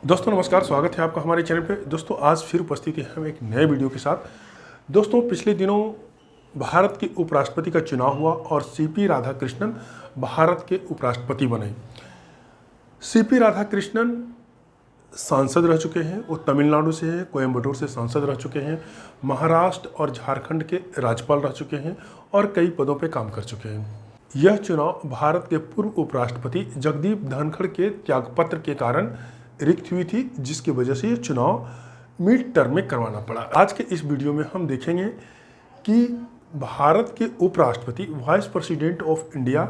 दोस्तों नमस्कार, स्वागत है आपका हमारे चैनल पे। दोस्तों आज फिर उपस्थित है हम एक नए वीडियो के साथ। दोस्तों पिछले दिनों भारत के उपराष्ट्रपति का चुनाव हुआ और सीपी राधाकृष्णन भारत के उपराष्ट्रपति बने। सीपी राधाकृष्णन सांसद रह चुके हैं, वो तमिलनाडु से हैं, कोयम्बटूर से सांसद रह चुके हैं, महाराष्ट्र और झारखंड के राज्यपाल रह चुके हैं और कई पदों पर काम कर चुके हैं। यह चुनाव भारत के पूर्व उपराष्ट्रपति जगदीप धनखड़ के त्यागपत्र के कारण रिक्त हुई थी, जिसकी वजह से ये चुनाव मिड टर्म में करवाना पड़ा। आज के इस वीडियो में हम देखेंगे कि भारत के उपराष्ट्रपति वाइस प्रेसिडेंट ऑफ इंडिया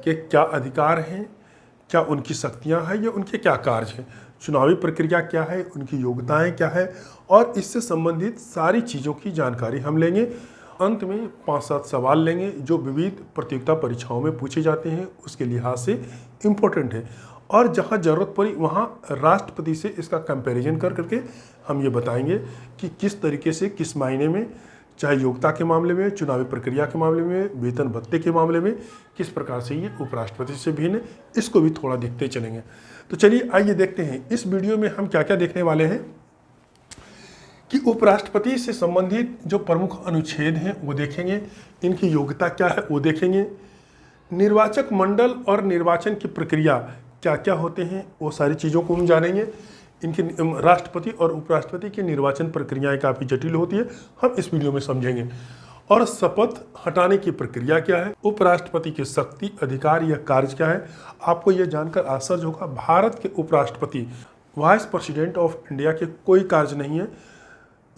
के क्या अधिकार हैं, क्या उनकी शक्तियां हैं या उनके क्या कार्य हैं, चुनावी प्रक्रिया क्या है, उनकी योग्यताएं क्या है और इससे संबंधित सारी चीज़ों की जानकारी हम लेंगे। अंत में 5-7 सवाल लेंगे जो विविध प्रतियोगिता परीक्षाओं में पूछे जाते हैं, उसके लिहाज से इम्पोर्टेंट है और जहां ज़रूरत पड़ी वहां राष्ट्रपति से इसका कंपैरिजन कर करके हम ये बताएंगे कि किस तरीके से, किस मायने में, चाहे योग्यता के मामले में, चुनावी प्रक्रिया के मामले में, वेतन भत्ते के मामले में किस प्रकार से ये उपराष्ट्रपति से भिन्न, इसको भी थोड़ा देखते चलेंगे। तो चलिए आइए देखते हैं इस वीडियो में हम क्या क्या देखने वाले हैं कि उपराष्ट्रपति से संबंधित जो प्रमुख अनुच्छेद हैं वो देखेंगे, इनकी योग्यता क्या है वो देखेंगे, निर्वाचक मंडल और निर्वाचन की प्रक्रिया क्या क्या होते हैं वो सारी चीज़ों को हम जानेंगे। इनकी राष्ट्रपति और उपराष्ट्रपति की निर्वाचन प्रक्रियाएं काफ़ी जटिल होती है, हम इस वीडियो में समझेंगे। और शपथ हटाने की प्रक्रिया क्या है, उपराष्ट्रपति की शक्ति, अधिकार या कार्य क्या है, आपको यह जानकर आश्चर्य होगा भारत के उपराष्ट्रपति वाइस प्रेसिडेंट ऑफ इंडिया के कोई कार्य नहीं है।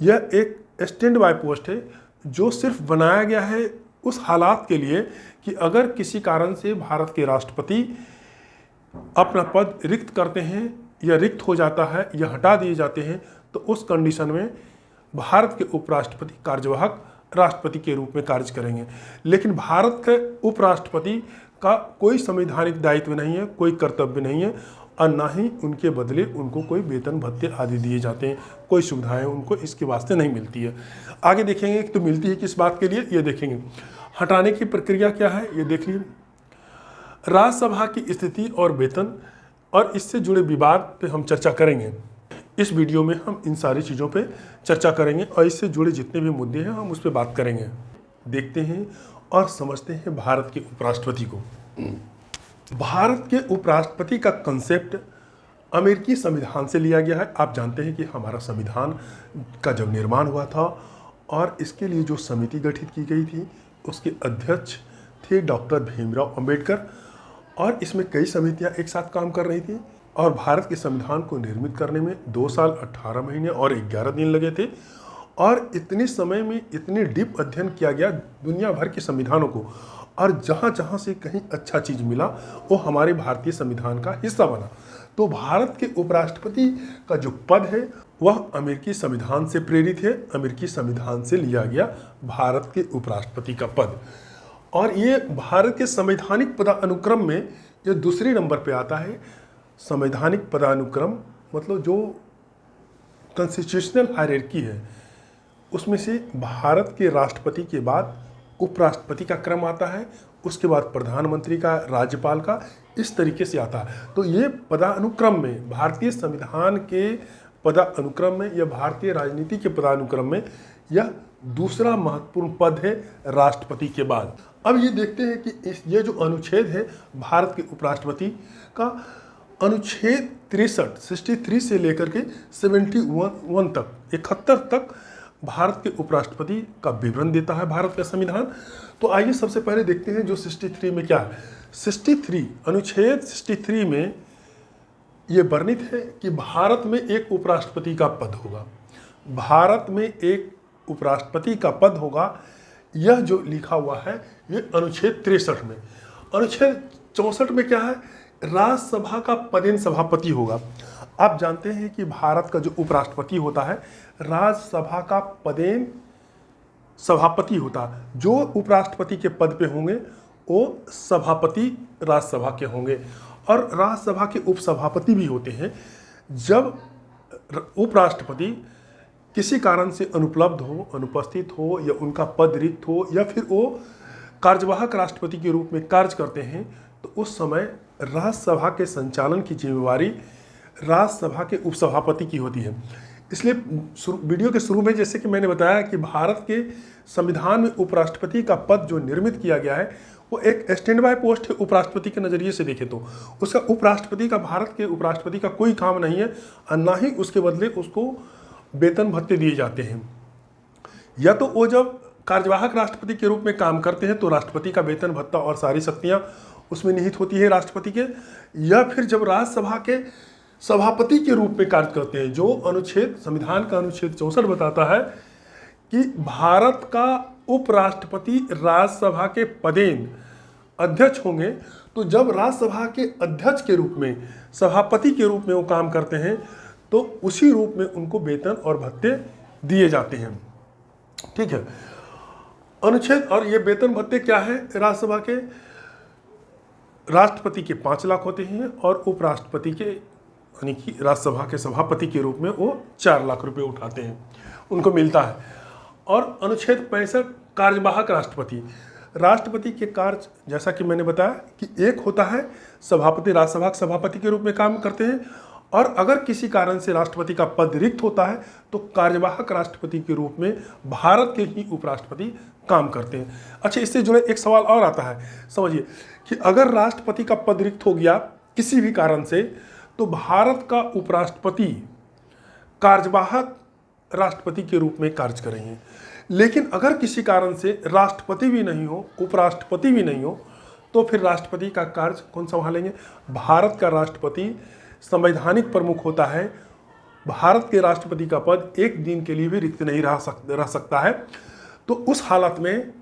यह एक स्टैंड बाय पोस्ट है जो सिर्फ बनाया गया है उस हालात के लिए कि अगर किसी कारण से भारत के राष्ट्रपति अपना पद रिक्त करते हैं या रिक्त हो जाता है या हटा दिए जाते हैं तो उस कंडीशन में भारत के उपराष्ट्रपति कार्यवाहक राष्ट्रपति के रूप में कार्य करेंगे। लेकिन भारत के उपराष्ट्रपति का कोई संवैधानिक दायित्व नहीं है, कोई कर्तव्य नहीं है और ना ही उनके बदले उनको कोई वेतन भत्ते आदि दिए जाते हैं, कोई सुविधाएं उनको इसके वास्ते नहीं मिलती है। आगे देखेंगे तो मिलती है किस बात के लिए, ये देखेंगे। हटाने की प्रक्रिया क्या है ये देख लीजिए। राज्यसभा की स्थिति और वेतन और इससे जुड़े विवाद पे हम चर्चा करेंगे। इस वीडियो में हम इन सारी चीज़ों पे चर्चा करेंगे और इससे जुड़े जितने भी मुद्दे हैं हम उस पर बात करेंगे। देखते हैं और समझते हैं भारत के उपराष्ट्रपति को। भारत के उपराष्ट्रपति का कंसेप्ट अमेरिकी संविधान से लिया गया है। आप जानते हैं कि हमारा संविधान का जब निर्माण हुआ था और इसके लिए जो समिति गठित की गई थी उसके अध्यक्ष थे डॉक्टर भीमराव अंबेडकर और इसमें कई समितियां एक साथ काम कर रही थी और भारत के संविधान को निर्मित करने में 2 साल 18 महीने और 11 दिन लगे थे। और इतने समय में इतने डीप अध्ययन किया गया दुनिया भर के संविधानों को और जहाँ जहाँ से कहीं अच्छा चीज़ मिला वो हमारे भारतीय संविधान का हिस्सा बना। तो भारत के उपराष्ट्रपति का जो पद है वह अमेरिकी संविधान से प्रेरित है, अमेरिकी संविधान से लिया गया भारत के उपराष्ट्रपति का पद। और ये भारत के संवैधानिक पदानुक्रम में ये दूसरे नंबर पे आता है। संवैधानिक पदानुक्रम मतलब जो कॉन्स्टिट्यूशनल हायरार्की है उसमें से भारत के राष्ट्रपति के बाद उपराष्ट्रपति का क्रम आता है, उसके बाद प्रधानमंत्री का, राज्यपाल का, इस तरीके से आता है। तो ये पदानुक्रम में, भारतीय संविधान के पदानुक्रम में या भारतीय राजनीति के पदानुक्रम में यह दूसरा महत्वपूर्ण पद है राष्ट्रपति के बाद। अब ये देखते हैं कि ये जो अनुच्छेद है भारत के उपराष्ट्रपति का, अनुच्छेद 63 से लेकर के 71 तक, 71 तक भारत के उपराष्ट्रपति का विवरण देता है भारत का संविधान। तो आइए सबसे पहले देखते हैं जो 63 में क्या है। 63 अनुच्छेद 63 में ये वर्णित है कि भारत में एक उपराष्ट्रपति का पद होगा, भारत में एक उपराष्ट्रपति का पद होगा। यह जो लिखा हुआ है ये अनुच्छेद 63 में। अनुच्छेद 64 में क्या है, राज्यसभा का पदेन सभापति होगा। आप जानते हैं कि भारत का जो उपराष्ट्रपति होता है राज्यसभा का पदेन सभापति होता है। जो उपराष्ट्रपति के पद पे होंगे वो सभापति राज्यसभा के होंगे और राज्यसभा के उपसभापति भी होते हैं। जब उपराष्ट्रपति किसी कारण से अनुपलब्ध हो, अनुपस्थित हो या उनका पद रिक्त हो या फिर वो कार्यवाहक राष्ट्रपति के रूप में कार्य करते हैं तो उस समय राज्यसभा के संचालन की जिम्मेवारी राज्यसभा के उपसभापति की होती है। इसलिए वीडियो के शुरू में जैसे कि मैंने बताया कि भारत के संविधान में उपराष्ट्रपति का पद जो निर्मित किया गया है वो एक स्टैंड बाय पोस्ट है। उपराष्ट्रपति के नज़रिए से देखें तो उसका उपराष्ट्रपति का, भारत के उपराष्ट्रपति का कोई काम नहीं है और ना ही उसके बदले उसको वेतन भत्ते दिए जाते हैं। या तो वो जब कार्यवाहक राष्ट्रपति के रूप में काम करते हैं तो राष्ट्रपति का वेतन भत्ता और सारी शक्तियां उसमें निहित होती है राष्ट्रपति के, या फिर जब राज्यसभा के सभापति के रूप में कार्य करते हैं, जो संविधान का अनुच्छेद 64 बताता है कि भारत का उपराष्ट्रपति राज्यसभा के पदेन अध्यक्ष होंगे। तो जब राज्यसभा के अध्यक्ष के रूप में, सभापति के रूप में वो काम करते हैं तो उसी रूप में उनको वेतन और भत्ते दिए जाते हैं। ठीक है, अनुच्छेद। और ये वेतन भत्ते क्या है? राज्यसभा के राष्ट्रपति के 5 लाख होते हैं और उपराष्ट्रपति के यानी कि राज्यसभा के सभापति के रूप में वो 4 लाख रुपए उठाते हैं, उनको मिलता है। और अनुच्छेद 65 कार्यवाहक राष्ट्रपति। राष्ट्रपति के कार्य जैसा कि मैंने बताया कि एक होता है सभापति, राज्यसभा के सभापति के रूप में काम करते हैं, और अगर किसी कारण से राष्ट्रपति का पद रिक्त होता है तो कार्यवाहक राष्ट्रपति के रूप में भारत के ही उपराष्ट्रपति काम करते हैं। अच्छा, इससे जुड़े एक सवाल और आता है, समझिए कि अगर राष्ट्रपति का पद रिक्त हो गया किसी भी कारण से तो भारत का उपराष्ट्रपति कार्यवाहक राष्ट्रपति के रूप में कार्य करेंगे। लेकिन अगर किसी कारण से राष्ट्रपति भी नहीं हो, उपराष्ट्रपति भी नहीं हो, तो फिर राष्ट्रपति का कार्य कौन संभालेंगे? भारत का राष्ट्रपति संवैधानिक प्रमुख होता है। भारत के राष्ट्रपति का पद एक दिन के लिए भी रिक्त नहीं रह सकता है। तो उस हालत में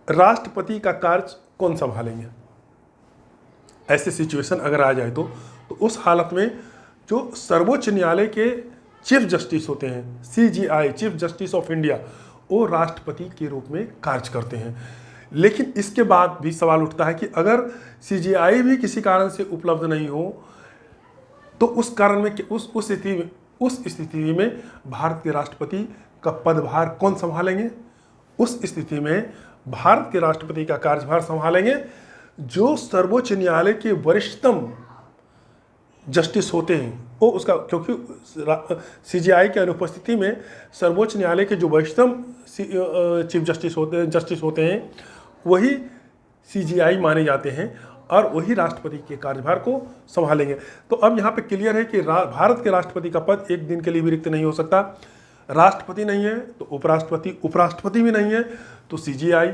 राष्ट्रपति का कार्य कौन संभालेंगे? ऐसी सिचुएशन अगर आ जाए तो उस हालत में जो सर्वोच्च न्यायालय के चीफ जस्टिस होते हैं, CJI, chief justice of India, वो राष्ट्रपति के रूप में कार्य करते हैं। लेकिन इसके बाद भी सवाल उठता है कि अगर CJI भी किसी कारण से उपलब्ध नहीं हो तो उस कारण में उस स्थिति में भारत के राष्ट्रपति का पदभार कौन संभालेंगे? उस स्थिति में भारत के राष्ट्रपति का कार्यभार संभालेंगे जो सर्वोच्च न्यायालय के वरिष्ठतम जस्टिस होते हैं। वो उसका, क्योंकि CJI की अनुपस्थिति में सर्वोच्च न्यायालय के जो वरिष्ठतम चीफ जस्टिस होते हैं वही CJI माने जाते हैं और वही राष्ट्रपति के कार्यभार को संभालेंगे। तो अब यहाँ पे क्लियर है कि भारत के राष्ट्रपति का पद एक दिन के लिए भी रिक्त नहीं हो सकता। राष्ट्रपति नहीं है तो उपराष्ट्रपति भी नहीं है तो CJI,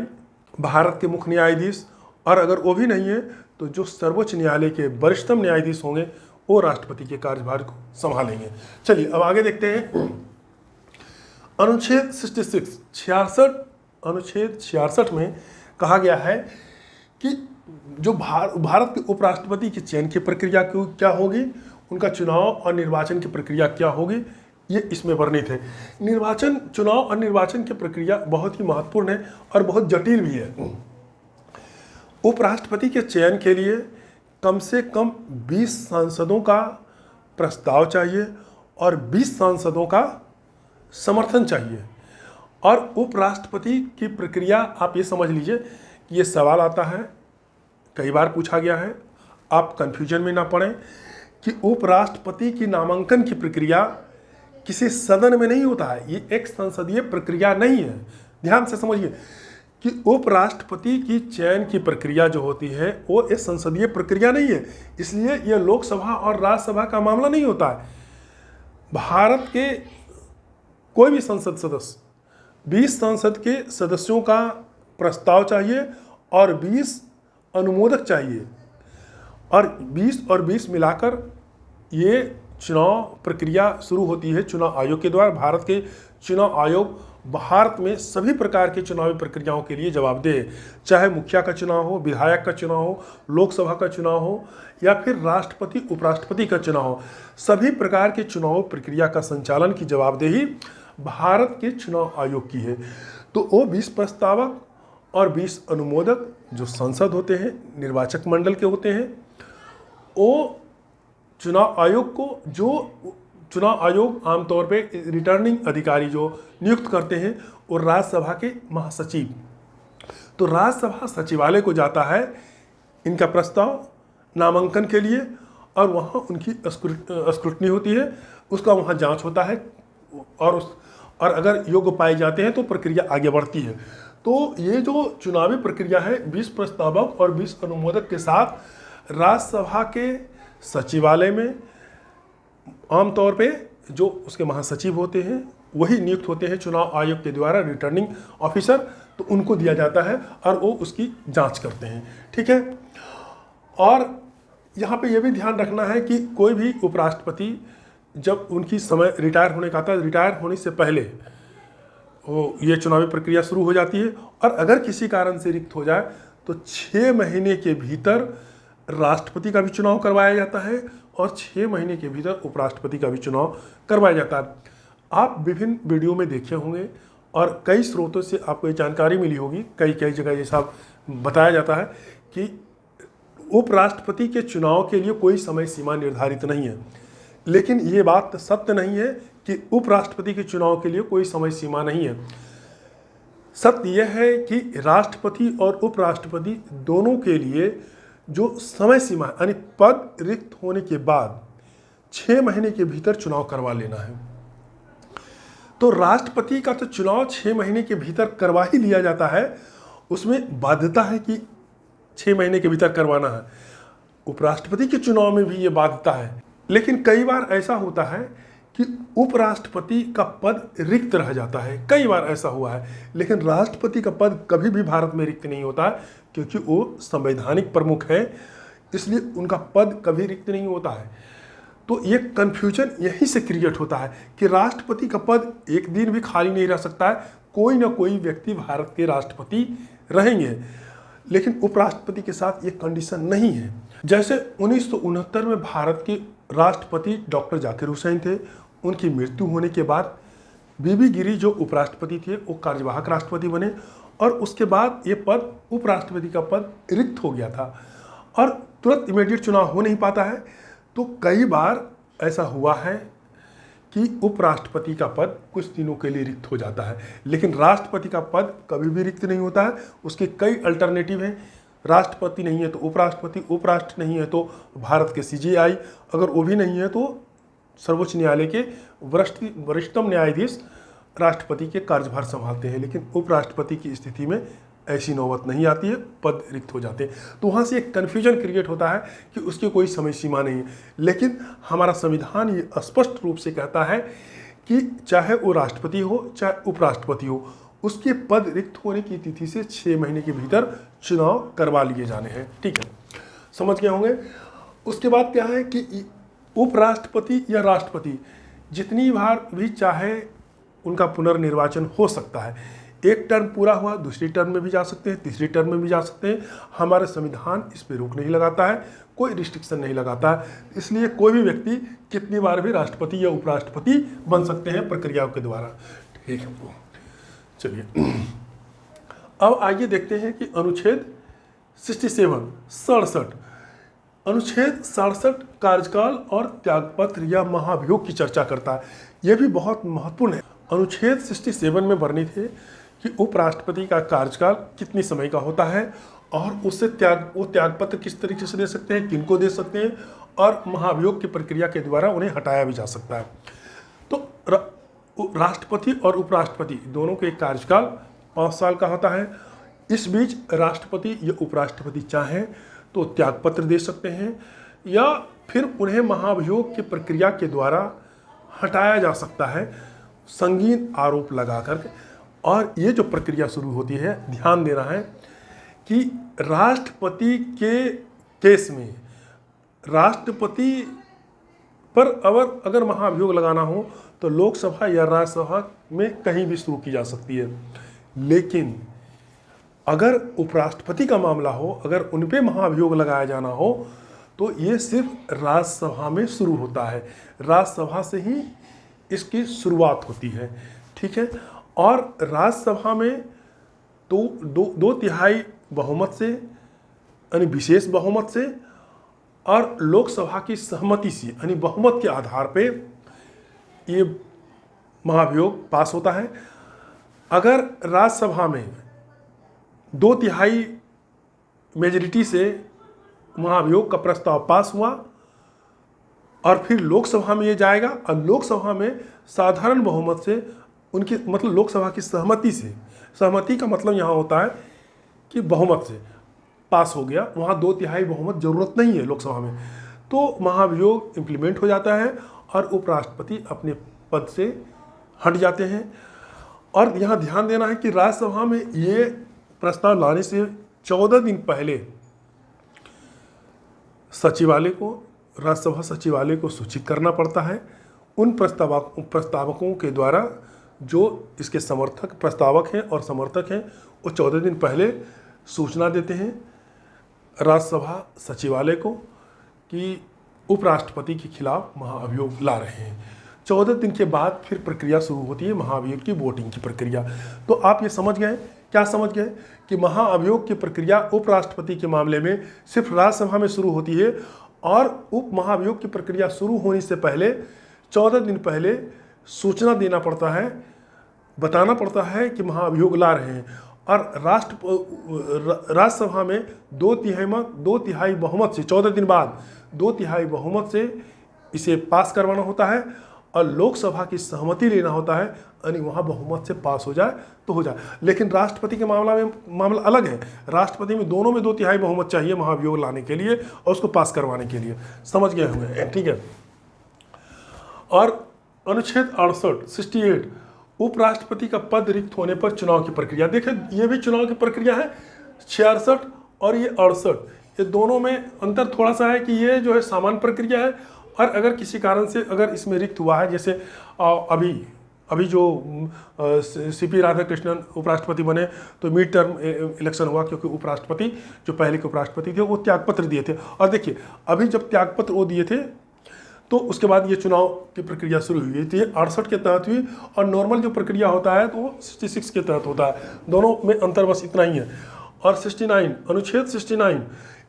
भारत के मुख्य न्यायाधीश, और अगर वो भी नहीं है तो जो सर्वोच्च न्यायालय के वरिष्ठतम न्यायाधीश होंगे वो राष्ट्रपति के कार्यभार को संभालेंगे। चलिए अब आगे देखते हैं। अनुच्छेद 66 में कहा गया है कि जो भारत के उपराष्ट्रपति के चयन की प्रक्रिया क्या होगी, उनका चुनाव और निर्वाचन की प्रक्रिया क्या होगी, ये इसमें वर्णित है। चुनाव और निर्वाचन की प्रक्रिया बहुत ही महत्वपूर्ण है और बहुत जटिल भी है। उपराष्ट्रपति के चयन के लिए कम से कम 20 सांसदों का प्रस्ताव चाहिए और 20 सांसदों का समर्थन चाहिए। और उपराष्ट्रपति की प्रक्रिया आप ये समझ लीजिए कि ये सवाल आता है, कई बार पूछा गया है, आप कंफ्यूजन में ना पड़ें कि उपराष्ट्रपति की नामांकन की प्रक्रिया किसी सदन में नहीं होता है। ये एक संसदीय प्रक्रिया नहीं है। ध्यान से समझिए कि उपराष्ट्रपति की चयन की प्रक्रिया जो होती है वो एक संसदीय प्रक्रिया नहीं है, इसलिए यह लोकसभा और राज्यसभा का मामला नहीं होता है। भारत के कोई भी संसद सदस्य 20 संसद के सदस्यों का प्रस्ताव चाहिए और 20 अनुमोदक चाहिए, और 20 और 20 मिलाकर ये चुनाव प्रक्रिया शुरू होती है चुनाव आयोग के द्वारा। भारत के चुनाव आयोग भारत में सभी प्रकार की चुनावी प्रक्रियाओं के लिए जवाबदेह है, चाहे मुखिया का चुनाव हो, विधायक का चुनाव हो, लोकसभा का चुनाव हो या फिर राष्ट्रपति उपराष्ट्रपति का चुनाव हो। सभी प्रकार के चुनाव प्रक्रिया का संचालन की जवाबदेही भारत के चुनाव आयोग की है। तो वो 20 प्रस्तावक और 20 अनुमोदक जो संसद होते हैं, निर्वाचक मंडल के होते हैं, वो चुनाव आयोग आमतौर पे रिटर्निंग अधिकारी जो नियुक्त करते हैं और राज्यसभा के महासचिव। तो राज्यसभा सचिवालय को जाता है इनका प्रस्ताव नामांकन के लिए, और वहाँ उनकी स्क्रूटनी होती है, उसका वहाँ जांच होता है और अगर योग्य पाए जाते हैं तो प्रक्रिया आगे बढ़ती है। तो ये जो चुनावी प्रक्रिया है 20 प्रस्तावक और 20 अनुमोदक के साथ राज्यसभा के सचिवालय में आमतौर पे जो उसके महासचिव होते हैं वही नियुक्त होते हैं चुनाव आयोग के द्वारा, रिटर्निंग ऑफिसर, तो उनको दिया जाता है और वो उसकी जांच करते हैं। ठीक है। और यहाँ पे ये भी ध्यान रखना है कि कोई भी उपराष्ट्रपति जब उनकी समय रिटायर होने का आता है, रिटायर होने से पहले वो ये चुनावी प्रक्रिया शुरू हो जाती है और अगर किसी कारण से रिक्त हो जाए तो 6 महीने के भीतर राष्ट्रपति का भी चुनाव करवाया जाता है और 6 महीने के भीतर उपराष्ट्रपति का भी चुनाव करवाया जाता है। आप विभिन्न वीडियो में देखे होंगे और कई स्रोतों से आपको ये जानकारी मिली होगी, कई जगह जैसा बताया जाता है कि उपराष्ट्रपति के चुनाव के लिए कोई समय सीमा निर्धारित नहीं है, लेकिन ये बात सत्य नहीं है कि उपराष्ट्रपति के चुनाव के लिए कोई समय सीमा नहीं है। सत्य यह है कि राष्ट्रपति और उपराष्ट्रपति दोनों के लिए जो समय सीमा है, यानी पद रिक्त होने के बाद 6 महीने के भीतर चुनाव करवा लेना है। तो राष्ट्रपति का तो चुनाव 6 महीने के भीतर करवा ही लिया जाता है, उसमें बाध्यता है कि 6 महीने के भीतर करवाना है। उपराष्ट्रपति के चुनाव में भी ये बाध्यता है, लेकिन कई बार ऐसा होता है कि उपराष्ट्रपति का पद रिक्त रह जाता है। कई बार ऐसा हुआ है, लेकिन राष्ट्रपति का पद कभी भी भारत में रिक्त नहीं होता है, क्योंकि वो संवैधानिक प्रमुख है, इसलिए उनका पद कभी रिक्त नहीं होता है। तो ये कन्फ्यूजन यहीं से क्रिएट होता है कि राष्ट्रपति का पद एक दिन भी खाली नहीं रह सकता है, कोई ना कोई व्यक्ति भारत के राष्ट्रपति रहेंगे, लेकिन उपराष्ट्रपति के साथ ये कंडीशन नहीं है। जैसे 1969 में भारत के राष्ट्रपति डॉक्टर जाकिर हुसैन थे, उनकी मृत्यु होने के बाद बीबी गिरी जो उपराष्ट्रपति थे वो कार्यवाहक राष्ट्रपति बने और उसके बाद ये पद उपराष्ट्रपति का पद रिक्त हो गया था और तुरंत इमीडिएट चुनाव हो नहीं पाता है। तो कई बार ऐसा हुआ है कि उपराष्ट्रपति का पद कुछ दिनों के लिए रिक्त हो जाता है, लेकिन राष्ट्रपति का पद कभी भी रिक्त नहीं होता है। उसके कई अल्टरनेटिव हैं, राष्ट्रपति नहीं है तो उपराष्ट्रपति, उपराष्ट्र नहीं है तो भारत के CJI, अगर वो भी नहीं है तो सर्वोच्च न्यायालय के वरिष्ठतम न्यायाधीश राष्ट्रपति के कार्यभार संभालते हैं। लेकिन उपराष्ट्रपति की स्थिति में ऐसी नौबत नहीं आती है, पद रिक्त हो जाते हैं। तो वहाँ से एक कन्फ्यूजन क्रिएट होता है कि उसकी कोई समय सीमा नहीं है, लेकिन हमारा संविधान ये स्पष्ट रूप से कहता है कि चाहे वो राष्ट्रपति हो चाहे उपराष्ट्रपति हो, उसके पद रिक्त होने की तिथि से 6 महीने के भीतर चुनाव करवा लिए जाने हैं। ठीक है, समझ गए होंगे। उसके बाद क्या है कि उपराष्ट्रपति या राष्ट्रपति जितनी बार भी चाहे उनका पुनर्निर्वाचन हो सकता है। एक टर्म पूरा हुआ, दूसरी टर्म में भी जा सकते हैं, तीसरी टर्म में भी जा सकते हैं। हमारा संविधान इस पर रोक नहीं लगाता है, कोई रिस्ट्रिक्शन नहीं लगाता है, इसलिए कोई भी व्यक्ति कितनी बार भी राष्ट्रपति या उपराष्ट्रपति बन सकते हैं प्रक्रियाओं के द्वारा। ठीक है, चलिए अब आइए देखते हैं कि अनुच्छेद 67 अनुच्छेद 67 कार्यकाल और त्यागपत्र या महाभियोग की चर्चा करता है। यह भी बहुत महत्वपूर्ण है। अनुच्छेद 67 में वर्णित है कि उपराष्ट्रपति का कार्यकाल कितनी समय का होता है और उससे त्यागपत्र किस तरीके से दे सकते हैं, किनको दे सकते हैं, और महाभियोग की प्रक्रिया के द्वारा उन्हें हटाया भी जा सकता है। तो राष्ट्रपति और उपराष्ट्रपति दोनों के कार्यकाल 5 साल का होता है। इस बीच राष्ट्रपति या उपराष्ट्रपति चाहें तो त्यागपत्र दे सकते हैं या फिर उन्हें महाभियोग की प्रक्रिया के द्वारा हटाया जा सकता है, संगीन आरोप लगाकर। और ये जो प्रक्रिया शुरू होती है, ध्यान देना है कि राष्ट्रपति के केस में राष्ट्रपति पर अगर महाभियोग लगाना हो तो लोकसभा या राज्यसभा में कहीं भी शुरू की जा सकती है। लेकिन अगर उपराष्ट्रपति का मामला हो, अगर उन पे महाभियोग लगाया जाना हो तो ये सिर्फ राज्यसभा में शुरू होता है, राज्यसभा से ही इसकी शुरुआत होती है। ठीक है, और राज्यसभा में तो दो तिहाई बहुमत से, यानी विशेष बहुमत से, और लोकसभा की सहमति से, यानी बहुमत के आधार पे ये महाभियोग पास होता है। अगर राज्यसभा में 2/3 मेजॉरिटी से महाभियोग का प्रस्ताव पास हुआ और फिर लोकसभा में ये जाएगा और लोकसभा में साधारण बहुमत से उनकी मतलब लोकसभा की सहमति से, सहमति का मतलब यहाँ होता है कि बहुमत से पास हो गया, वहाँ 2/3 बहुमत जरूरत नहीं है लोकसभा में, तो महाभियोग इम्प्लीमेंट हो जाता है और उपराष्ट्रपति अपने पद से हट जाते हैं। और यहाँ ध्यान देना है कि राज्यसभा में ये प्रस्ताव लाने से 14 दिन पहले सचिवालय को, राज्यसभा सचिवालय को सूचित करना पड़ता है। उन प्रस्तावकों के द्वारा जो इसके समर्थक, प्रस्तावक हैं और समर्थक हैं, वो 14 दिन पहले सूचना देते हैं राज्यसभा सचिवालय को कि उपराष्ट्रपति के खिलाफ महाअभियोग ला रहे हैं। 14 दिन के बाद फिर प्रक्रिया शुरू होती है महाअभियोग की वोटिंग की प्रक्रिया। तो आप ये समझ गए, क्या समझ गए कि महाअभियोग की प्रक्रिया उपराष्ट्रपति के मामले में सिर्फ राज्यसभा में शुरू होती है और उप महाअभियोग की प्रक्रिया शुरू होने से पहले 14 दिन पहले सूचना देना पड़ता है, बताना पड़ता है कि महाअभियोग ला रहे हैं। और राज्यसभा में 2/3 बहुमत से 14 दिन बाद 2/3 बहुमत से इसे पास करवाना होता है और लोकसभा की सहमति लेना होता है, यानी वहाँ बहुमत से पास हो जाए तो हो जाए। लेकिन राष्ट्रपति के मामला अलग है। राष्ट्रपति में दोनों में 2/3 बहुमत चाहिए महाभियोग लाने के लिए और उसको पास करवाने के लिए। समझ गए होंगे, ठीक है। और अनुच्छेद 68 उपराष्ट्रपति का पद रिक्त होने पर चुनाव की प्रक्रिया। देखिए ये भी चुनाव की प्रक्रिया है। 66 और ये 68, ये दोनों में अंतर थोड़ा सा है कि ये जो है सामान्य प्रक्रिया है और अगर किसी कारण से अगर इसमें रिक्त हुआ है, जैसे अभी जो सीपी राधाकृष्णन उपराष्ट्रपति बने तो मिड टर्म इलेक्शन हुआ क्योंकि उपराष्ट्रपति जो पहले के उपराष्ट्रपति थे वो त्यागपत्र दिए थे। और देखिए अभी जब त्यागपत्र वो दिए थे तो उसके बाद ये चुनाव की प्रक्रिया शुरू हुई थी। 68 के तहत हुई और नॉर्मल जो प्रक्रिया होता है तो वो 66 के तहत होता है। दोनों में अंतर बस इतना ही है। और 69 अनुच्छेद 69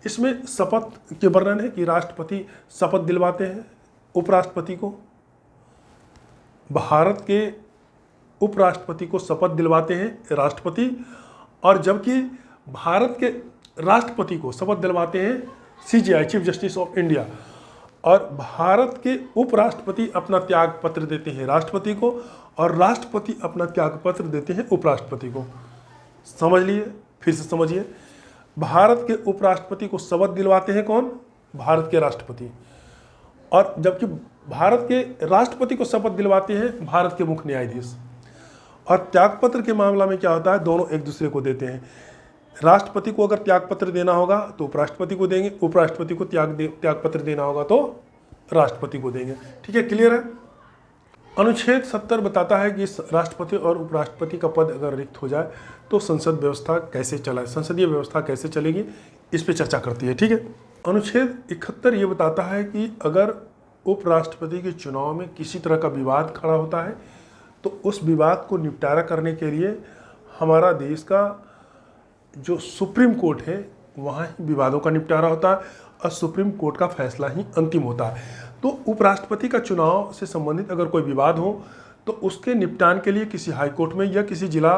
इसमें शपथ के वर्णन है कि राष्ट्रपति शपथ दिलवाते हैं उपराष्ट्रपति को। भारत के उपराष्ट्रपति को शपथ दिलवाते हैं राष्ट्रपति, और जबकि भारत के राष्ट्रपति को शपथ दिलवाते हैं CJI chief justice of India. और भारत के उपराष्ट्रपति अपना त्याग पत्र देते हैं राष्ट्रपति को और राष्ट्रपति अपना त्याग पत्र देते हैं उपराष्ट्रपति को। समझ लिए, फिर से समझिए। भारत के उपराष्ट्रपति को शपथ दिलवाते हैं कौन? भारत के राष्ट्रपति। और जबकि भारत के राष्ट्रपति को शपथ दिलवाते हैं भारत के मुख्य न्यायाधीश। और त्यागपत्र के मामला में क्या होता है, दोनों एक दूसरे को देते हैं। राष्ट्रपति को अगर त्यागपत्र देना होगा तो उपराष्ट्रपति को देंगे, उपराष्ट्रपति को त्यागपत्र देना होगा तो राष्ट्रपति को देंगे। ठीक है, क्लियर है। अनुच्छेद 70 बताता है कि राष्ट्रपति और उपराष्ट्रपति का पद अगर रिक्त हो जाए तो संसद व्यवस्था कैसे चलाए, संसदीय व्यवस्था कैसे चलेगी, इस पे चर्चा करती है। ठीक है। अनुच्छेद 71 ये बताता है कि अगर उपराष्ट्रपति के चुनाव में किसी तरह का विवाद खड़ा होता है तो उस विवाद को निपटारा करने के लिए हमारा देश का जो सुप्रीम कोर्ट है वहाँ ही विवादों का निपटारा होता है और सुप्रीम कोर्ट का फैसला ही अंतिम होता है। तो उपराष्ट्रपति का चुनाव से संबंधित अगर कोई विवाद हो तो उसके निपटान के लिए किसी हाई कोर्ट में या किसी जिला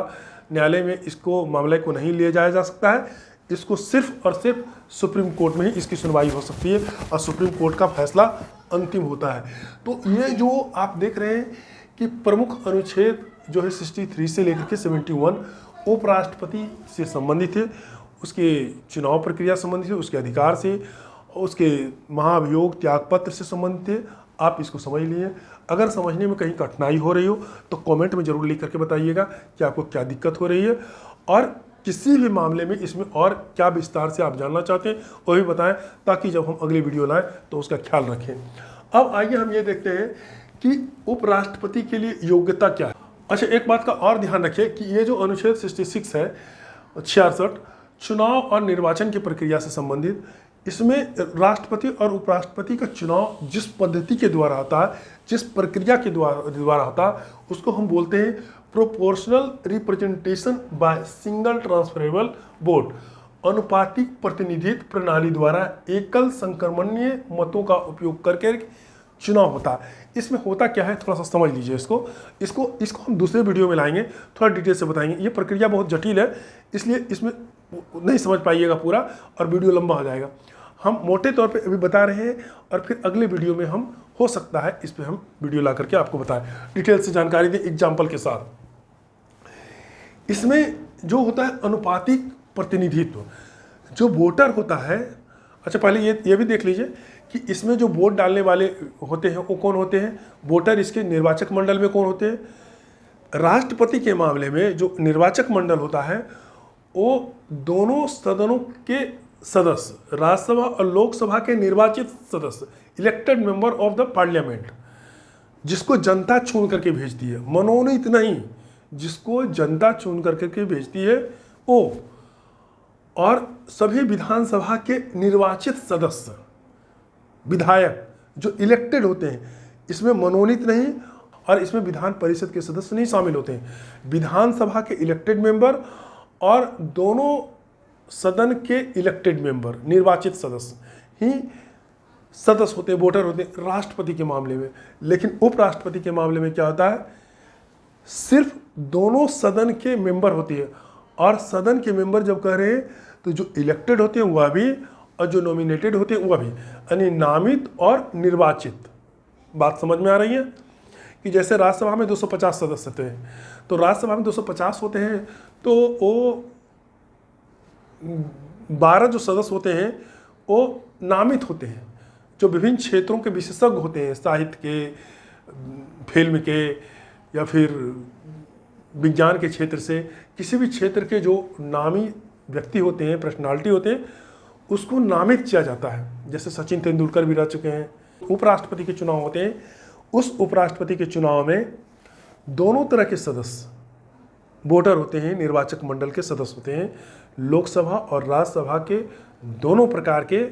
न्यायालय में इसको मामले को नहीं ले जाया जा सकता है। इसको सिर्फ और सिर्फ सुप्रीम कोर्ट में ही इसकी सुनवाई हो सकती है और सुप्रीम कोर्ट का फैसला अंतिम होता है। तो ये जो आप देख रहे हैं कि प्रमुख अनुच्छेद जो है 63 से लेकर के 71 उपराष्ट्रपति से संबंधित है, उसके चुनाव प्रक्रिया संबंधित है, उसके अधिकार से, उसके महाभियोग त्यागपत्र से संबंधित है। आप इसको समझ लिए। अगर समझने में कहीं कठिनाई हो रही हो तो कमेंट में ज़रूर लिख करके बताइएगा कि आपको क्या दिक्कत हो रही है और किसी भी मामले में इसमें और क्या विस्तार से आप जानना चाहते हैं वो भी बताएं ताकि जब हम अगली वीडियो लाएं तो उसका ख्याल रखें। अब आइए हम ये देखते हैं कि उपराष्ट्रपति के लिए योग्यता क्या है। अच्छा, एक बात का और ध्यान रखिए कि ये जो अनुच्छेद 66 है 66 चुनाव और निर्वाचन की प्रक्रिया से संबंधित, इसमें राष्ट्रपति और उपराष्ट्रपति का चुनाव जिस पद्धति के द्वारा होता है, जिस प्रक्रिया के द्वारा होता है, उसको हम बोलते हैं proportional representation by single transferable vote, अनुपातिक प्रतिनिधित्व प्रणाली द्वारा एकल संक्रमणीय मतों का उपयोग करके चुनाव होता है। इसमें होता क्या है थोड़ा सा समझ लीजिए। इसको हम दूसरे वीडियो में लाएंगे, थोड़ा डिटेल से बताएंगे। ये प्रक्रिया बहुत जटिल है इसलिए इसमें नहीं समझ पाइएगा पूरा और वीडियो लंबा हो जाएगा। हम मोटे तौर पे अभी बता रहे हैं और फिर अगले वीडियो में हम हो सकता है इस पे हम वीडियो ला करके आपको बताएं, डिटेल से जानकारी दें एग्जाम्पल के साथ। इसमें जो होता है अनुपातिक प्रतिनिधित्व, जो वोटर होता है, अच्छा पहले ये भी देख लीजिए कि इसमें जो वोट डालने वाले होते हैं वो कौन होते हैं, वोटर इसके निर्वाचक मंडल में कौन होते हैं। राष्ट्रपति के मामले में जो निर्वाचक मंडल होता है वो दोनों सदनों के सदस्य, राज्यसभा और लोकसभा के निर्वाचित सदस्य, elected member of the parliament, जिसको जनता चुन करके भेजती है, मनोनीत नहीं, जिसको जनता चुन करके भेजती है वो, और सभी विधानसभा के निर्वाचित सदस्य, विधायक जो इलेक्टेड होते हैं, इसमें मनोनीत नहीं और इसमें विधान परिषद के सदस्य नहीं शामिल होते हैं। विधानसभा के इलेक्टेड मेंबर और दोनों सदन के इलेक्टेड मेंबर, निर्वाचित सदस्य ही सदस्य होते हैं, वोटर होते हैं राष्ट्रपति के मामले में। लेकिन उपराष्ट्रपति के मामले में क्या होता है, सिर्फ दोनों सदन के मेंबर होती है, और सदन के मेंबर जब कह रहे हैं तो जो इलेक्टेड होते हैं वह भी और जो नॉमिनेटेड होते हैं वह भी, यानी नामित और निर्वाचित। बात समझ में आ रही है कि जैसे राज्यसभा में 250 सदस्य होते हैं, तो राज्यसभा में 250 होते हैं, तो वो 12 जो सदस्य होते हैं वो नामित होते हैं, जो विभिन्न क्षेत्रों के विशेषज्ञ होते हैं, साहित्य के, फिल्म के, या फिर विज्ञान के क्षेत्र से, किसी भी क्षेत्र के जो नामी व्यक्ति होते हैं, पर्सनालिटी होते हैं, उसको नामित किया जाता है। जैसे सचिन तेंदुलकर भी रह चुके हैं। उपराष्ट्रपति के चुनाव होते हैं, उस उपराष्ट्रपति के चुनाव में दोनों तरह के सदस्य वोटर होते हैं, निर्वाचक मंडल के सदस्य होते हैं, लोकसभा और राज्यसभा के दोनों प्रकार के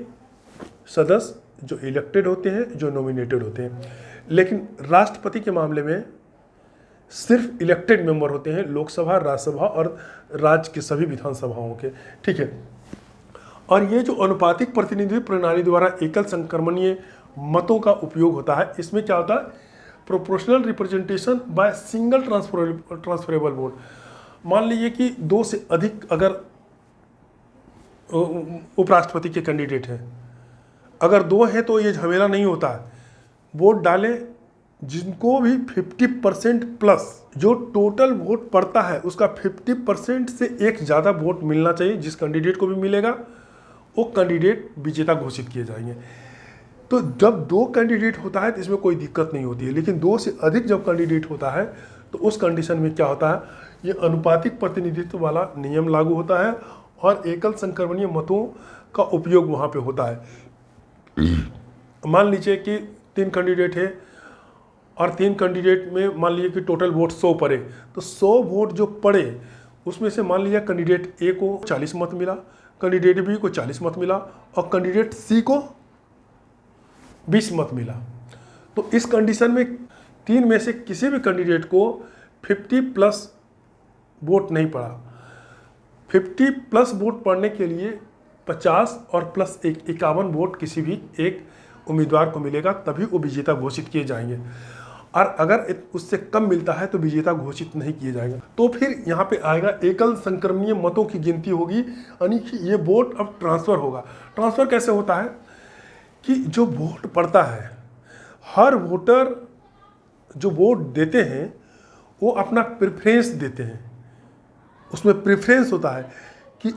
सदस्य जो इलेक्टेड होते हैं, जो नॉमिनेटेड होते हैं। लेकिन राष्ट्रपति के मामले में सिर्फ इलेक्टेड मेंबर होते हैं, लोकसभा, राज्यसभा और राज्य के सभी विधानसभाओं के, ठीक है। और ये जो अनुपातिक प्रतिनिधि प्रणाली द्वारा एकल संक्रमणीय मतों का उपयोग होता है, इसमें क्या होता है, proportional representation by single transferable vote. मान लीजिए कि 2 से अधिक अगर उपराष्ट्रपति के कैंडिडेट हैं, अगर 2 हैं तो ये झमेला नहीं होता है, वोट डालें, जिनको भी 50% प्लस जो टोटल वोट पड़ता है उसका 50% से एक ज़्यादा वोट मिलना चाहिए, जिस कैंडिडेट को भी मिलेगा वो कैंडिडेट विजेता घोषित किए जाएंगे। तो जब 2 कैंडिडेट होता है तो इसमें कोई दिक्कत नहीं होती है, लेकिन 2 से अधिक जब कैंडिडेट होता है तो उस कंडीशन में क्या होता है, ये अनुपातिक प्रतिनिधित्व वाला नियम लागू होता है और एकल संक्रमणीय मतों का उपयोग वहाँ पे होता है। मान लीजिए कि 3 कैंडिडेट है और 3 कैंडिडेट में मान लीजिए कि टोटल वोट 100 पड़े, तो 100 वोट जो पड़े उसमें से मान लीजिए कैंडिडेट ए को 40 मत मिला, कैंडिडेट बी को 40 मत मिला और कैंडिडेट सी को 20 मत मिला। तो इस कंडीशन में 3 में से किसी भी कैंडिडेट को 50+ वोट नहीं पड़ा। 50+ वोट पड़ने के लिए 50 और +1 51 वोट किसी भी एक उम्मीदवार को मिलेगा, तभी वो विजेता घोषित किए जाएंगे। और अगर उससे कम मिलता है तो विजेता घोषित नहीं किए जाएंगे। तो फिर यहाँ पे आएगा एकल संक्रमणीय मतों की गिनती होगी, यानी कि ये वोट अब ट्रांसफ़र होगा। ट्रांसफ़र कैसे होता है कि जो वोट पड़ता है, हर वोटर जो वोट देते हैं वो अपना प्रेफरेंस देते हैं। उसमें प्रेफरेंस होता है कि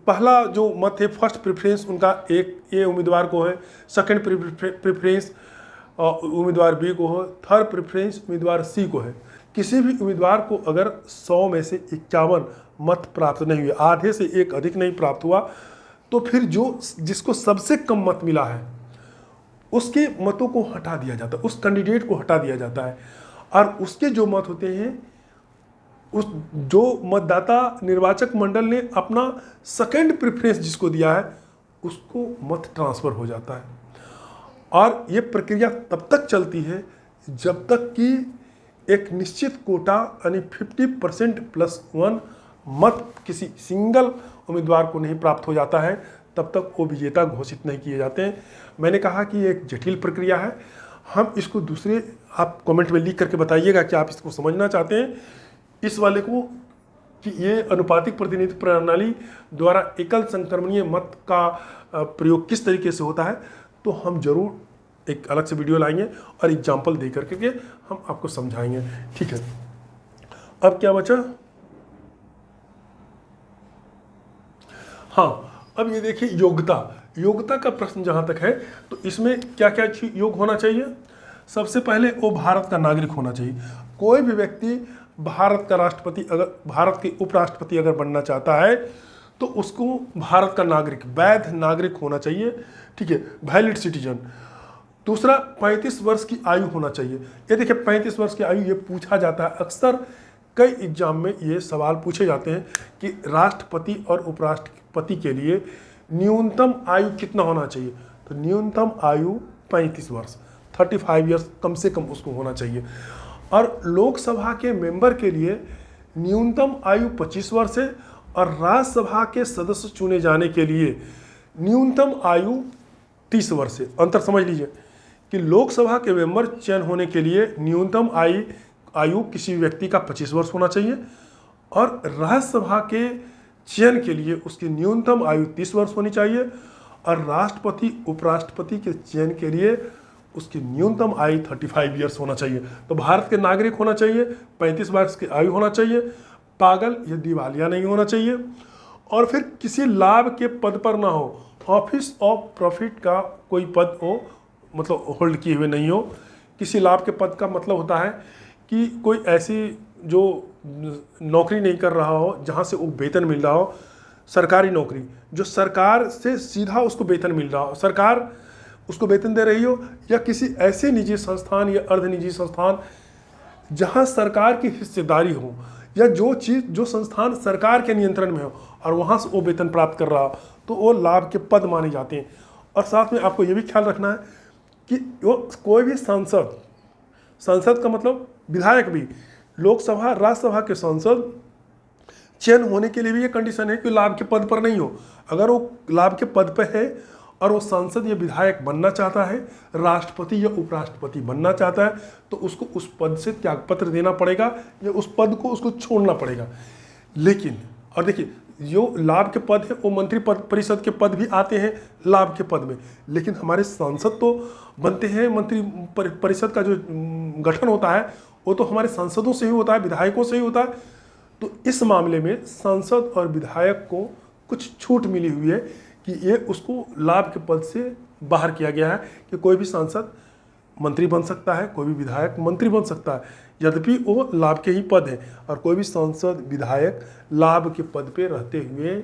पहला जो मत है, फर्स्ट प्रेफरेंस उनका एक ए उम्मीदवार को है, सेकंड प्रेफरेंस उम्मीदवार बी को है, थर्ड प्रेफरेंस उम्मीदवार सी को है। किसी भी उम्मीदवार को अगर 100 में से 51 मत प्राप्त नहीं हुए, आधे से एक अधिक नहीं प्राप्त हुआ, तो फिर जिसको सबसे कम मत मिला है उसके मतों को हटा दिया जाता है, उस कैंडिडेट को हटा दिया जाता है। और उसके जो मत होते हैं, उस जो मतदाता निर्वाचक मंडल ने अपना सेकंड प्रेफरेंस जिसको दिया है उसको मत ट्रांसफ़र हो जाता है। और ये प्रक्रिया तब तक चलती है जब तक कि एक निश्चित कोटा यानी 50% + 1 मत किसी सिंगल उम्मीदवार को नहीं प्राप्त हो जाता है, तब तक वो विजेता घोषित नहीं किए जाते हैं। मैंने कहा कि ये एक जटिल प्रक्रिया है। हम इसको दूसरे, आप कमेंट में लिख करके बताइएगा कि आप इसको समझना चाहते हैं इस वाले को, कि ये अनुपातिक प्रतिनिधित्व प्रणाली द्वारा एकल संक्रमणीय मत का प्रयोग किस तरीके से होता है। तो हम जरूर एक अलग से वीडियो लाएंगे और एग्जाम्पल दे करके के हम आपको समझाएंगे। ठीक है, अब क्या बचा? हाँ, अब ये देखिए योग्यता का प्रश्न जहाँ तक है तो इसमें क्या क्या योग होना चाहिए? सबसे पहले वो भारत का नागरिक होना चाहिए। कोई भी व्यक्ति भारत का राष्ट्रपति अगर भारत के उपराष्ट्रपति अगर बनना चाहता है तो उसको भारत का नागरिक वैध नागरिक होना चाहिए। ठीक है, वैलिड सिटीजन। दूसरा 35 वर्ष की आयु होना चाहिए। ये देखिए 35 वर्ष की आयु ये पूछा जाता है अक्सर, कई एग्जाम में ये सवाल पूछे जाते हैं कि राष्ट्रपति और उपराष्ट्रपति के लिए न्यूनतम आयु कितना होना चाहिए? तो न्यूनतम आयु 35 वर्ष 35 ईयर्स कम से कम उसको होना चाहिए। और लोकसभा के मेंबर के लिए न्यूनतम आयु 25 वर्ष है और राज्यसभा के सदस्य चुने जाने के लिए न्यूनतम आयु 30 वर्ष है। अंतर समझ लीजिए कि लोकसभा के मेंबर चयन होने के लिए न्यूनतम आयु किसी व्यक्ति का 25 वर्ष होना चाहिए और राज्यसभा के चयन के लिए उसकी न्यूनतम आयु 30 वर्ष होनी चाहिए और राष्ट्रपति उपराष्ट्रपति के चयन के लिए उसकी न्यूनतम आयु 35 ईयर्स होना चाहिए। तो भारत के नागरिक होना चाहिए, 35 वर्ष की आयु होना चाहिए, पागल या दिवालिया नहीं होना चाहिए और फिर किसी लाभ के पद पर ना हो, ऑफिस ऑफ प्रॉफिट का कोई पद हो, मतलब होल्ड किए हुए नहीं हो। किसी लाभ के पद का मतलब होता है कि कोई ऐसी जो नौकरी नहीं कर रहा हो जहाँ से वो वेतन मिल रहा हो, सरकारी नौकरी जो सरकार से सीधा उसको वेतन मिल रहा हो, सरकार उसको वेतन दे रही हो, या किसी ऐसे निजी संस्थान या अर्ध निजी संस्थान जहाँ सरकार की हिस्सेदारी हो या जो संस्थान सरकार के नियंत्रण में हो और वहाँ से वो वेतन प्राप्त कर रहा हो, तो वो लाभ के पद माने जाते हैं। और साथ में आपको ये भी ख्याल रखना है कि वो कोई भी संसद का मतलब विधायक भी, लोकसभा राज्यसभा के सांसद चयन होने के लिए भी ये कंडीशन है कि लाभ के पद पर नहीं हो। अगर वो लाभ के पद पर है और वो सांसद या विधायक बनना चाहता है, राष्ट्रपति या उपराष्ट्रपति बनना चाहता है, तो उसको उस पद से त्यागपत्र देना पड़ेगा या उस पद को उसको छोड़ना पड़ेगा। लेकिन और देखिए जो लाभ के पद है वो मंत्री परिषद के पद भी आते हैं लाभ के पद में, लेकिन हमारे सांसद तो बनते हैं, मंत्री परिषद का जो गठन होता है वो तो हमारे सांसदों से ही होता है, विधायकों से ही होता है। तो इस मामले में सांसद और विधायक को कुछ छूट मिली हुई है कि ये उसको लाभ के पद से बाहर किया गया है कि कोई भी सांसद मंत्री बन सकता है, कोई भी विधायक मंत्री बन सकता है, यद्यपि वो लाभ के ही पद हैं। और कोई भी सांसद विधायक लाभ के पद पे रहते हुए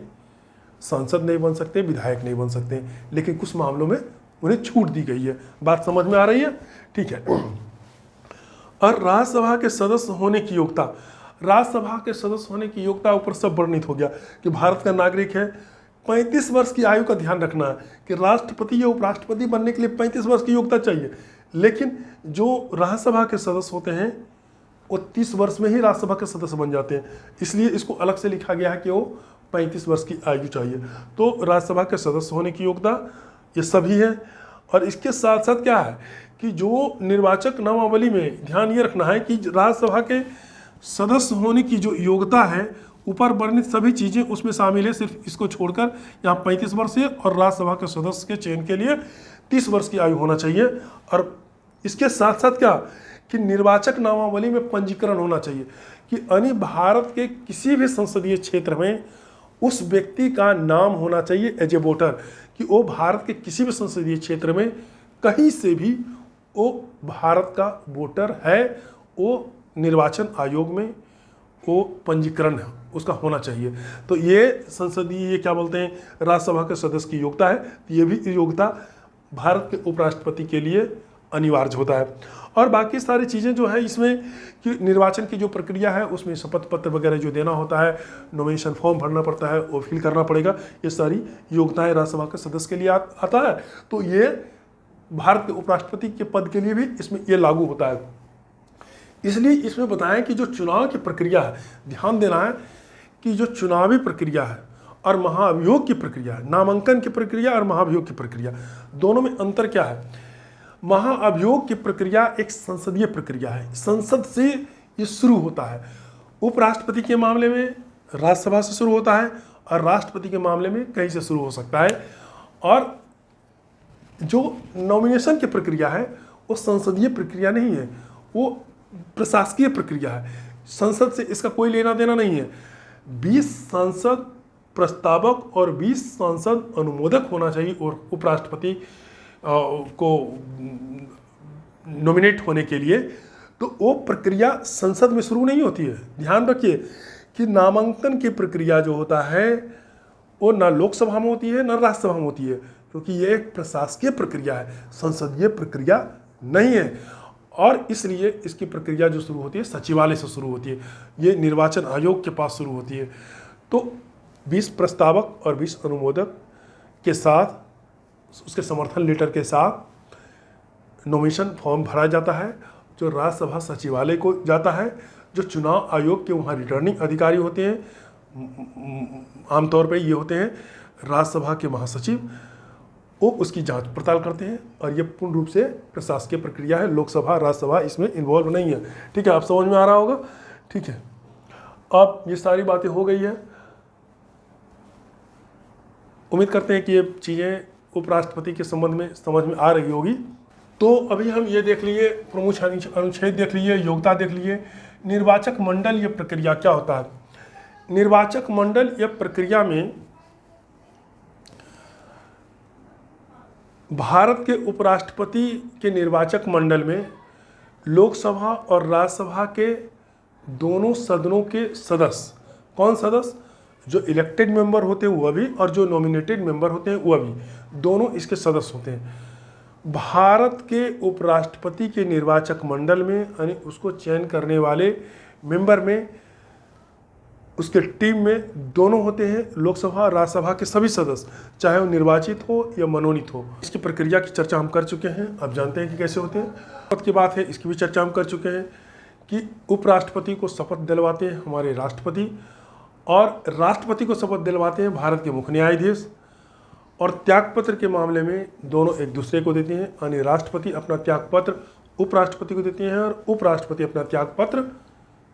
सांसद नहीं बन सकते, विधायक नहीं बन सकते, लेकिन कुछ मामलों में उन्हें छूट दी गई है। बात समझ में आ रही है? ठीक है। और राज्यसभा के सदस्य होने की योग्यता, राज्यसभा के सदस्य होने की योग्यता ऊपर सब वर्णित हो गया कि भारत का नागरिक है। 35 वर्ष की आयु का ध्यान रखना है कि राष्ट्रपति या उपराष्ट्रपति बनने के लिए 35 वर्ष की योग्यता चाहिए, लेकिन जो राज्यसभा के सदस्य होते हैं वो 30 वर्ष में ही राज्यसभा के सदस्य बन जाते हैं, इसलिए इसको अलग से लिखा गया है कि वो 35 वर्ष की आयु चाहिए। तो राज्यसभा के सदस्य होने की योग्यता ये सभी है। और इसके साथ साथ क्या है कि जो निर्वाचक नामावली में ध्यान ये रखना है कि राज्यसभा के सदस्य होने की जो योग्यता है, ऊपर वर्णित सभी चीज़ें उसमें शामिल है, सिर्फ इसको छोड़कर यहाँ 35 वर्ष है और राज्यसभा के सदस्य के चयन के लिए 30 वर्ष की आयु होना चाहिए। और इसके साथ साथ क्या कि निर्वाचक नामावली में पंजीकरण होना चाहिए कि यानी भारत के किसी भी संसदीय क्षेत्र में उस व्यक्ति का नाम होना चाहिए एज ए वोटर, कि वो भारत के किसी भी संसदीय क्षेत्र में कहीं से भी वो भारत का वोटर है, वो निर्वाचन आयोग में वो पंजीकरण है उसका होना चाहिए। तो ये संसदीय, ये क्या बोलते हैं, राज्यसभा के सदस्य की योग्यता है। तो ये भी योग्यता भारत के उपराष्ट्रपति के लिए अनिवार्य होता है। और बाकी सारी चीज़ें जो है इसमें कि निर्वाचन की जो प्रक्रिया है उसमें शपथ पत्र वगैरह जो देना होता है, नॉमिनेशन फॉर्म भरना पड़ता है, वो फिल करना पड़ेगा, ये सारी योग्यताएं राज्यसभा के सदस्य के लिए आता है। तो ये भारत के उपराष्ट्रपति के पद के लिए भी इसमें ये लागू होता है। इसलिए इसमें बताएं कि जो चुनाव की प्रक्रिया है, ध्यान देना है कि जो चुनावी प्रक्रिया है और महाभियोग की प्रक्रिया है, नामांकन की प्रक्रिया और महाभियोग की प्रक्रिया, दोनों में अंतर क्या है। महाअभियोग की प्रक्रिया एक संसदीय प्रक्रिया है, संसद से ये शुरू होता है। उपराष्ट्रपति के मामले में राज्यसभा से शुरू होता है और राष्ट्रपति के मामले में कहीं से शुरू हो सकता है। और जो नॉमिनेशन की प्रक्रिया है वो संसदीय प्रक्रिया नहीं है, वो प्रशासकीय प्रक्रिया है। संसद से इसका कोई लेना देना नहीं है। 20 सांसद प्रस्तावक और 20 सांसद अनुमोदक होना चाहिए और उपराष्ट्रपति को नॉमिनेट होने के लिए। तो वो प्रक्रिया संसद में शुरू नहीं होती है। ध्यान रखिए कि नामांकन की प्रक्रिया जो होता है वो ना लोकसभा में होती है ना राज्यसभा में होती है, क्योंकि ये एक प्रशासकीय प्रक्रिया है, संसदीय प्रक्रिया नहीं है। और इसलिए इसकी प्रक्रिया जो शुरू होती है सचिवालय से शुरू होती है, ये निर्वाचन आयोग के पास शुरू होती है। तो 20 प्रस्तावक और 20 अनुमोदक के साथ, उसके समर्थन लेटर के साथ नॉमिनेशन फॉर्म भरा जाता है, जो राज्यसभा सचिवालय को जाता है। जो चुनाव आयोग के वहाँ रिटर्निंग अधिकारी होते हैं, आमतौर पे ये होते हैं राज्यसभा के महासचिव, वो उसकी जांच पड़ताल करते हैं। और ये पूर्ण रूप से प्रशासकीय प्रक्रिया है। लोकसभा राज्यसभा इसमें इन्वॉल्व नहीं है। ठीक है, आप समझ में आ रहा होगा। ठीक है, अब ये सारी बातें हो गई है। उम्मीद करते हैं कि ये चीज़ें उपराष्ट्रपति के संबंध में समझ में आ रही होगी। तो अभी हम ये देख लिए, प्रमुख अनुच्छेद देख लिए, योग्यता देख लिए। निर्वाचक मंडल ये प्रक्रिया क्या होता है? निर्वाचक मंडल या प्रक्रिया में भारत के उपराष्ट्रपति के निर्वाचक मंडल में लोकसभा और राज्यसभा के दोनों सदनों के सदस्य, कौन सदस्य? जो इलेक्टेड मेंबर होते हैं वह भी, और जो नॉमिनेटेड मेंबर होते हैं वह भी, दोनों इसके सदस्य होते हैं। भारत के उपराष्ट्रपति के निर्वाचक मंडल में, यानी उसको चयन करने वाले मेंबर में, उसके टीम में दोनों होते हैं लोकसभा और राज्यसभा के सभी सदस्य, चाहे वो निर्वाचित हो या मनोनीत हो। इसकी प्रक्रिया की चर्चा हम कर चुके हैं, अब जानते हैं कि कैसे होते हैं। शपथ की बात है, इसकी भी चर्चा हम कर चुके हैं कि उपराष्ट्रपति को शपथ दिलवाते हैं हमारे राष्ट्रपति, और राष्ट्रपति को शपथ दिलवाते हैं भारत के मुख्य न्यायाधीश। और त्यागपत्र के मामले में दोनों एक दूसरे को देते हैं, यानी राष्ट्रपति अपना त्यागपत्र उपराष्ट्रपति को देते हैं और उपराष्ट्रपति अपना त्यागपत्र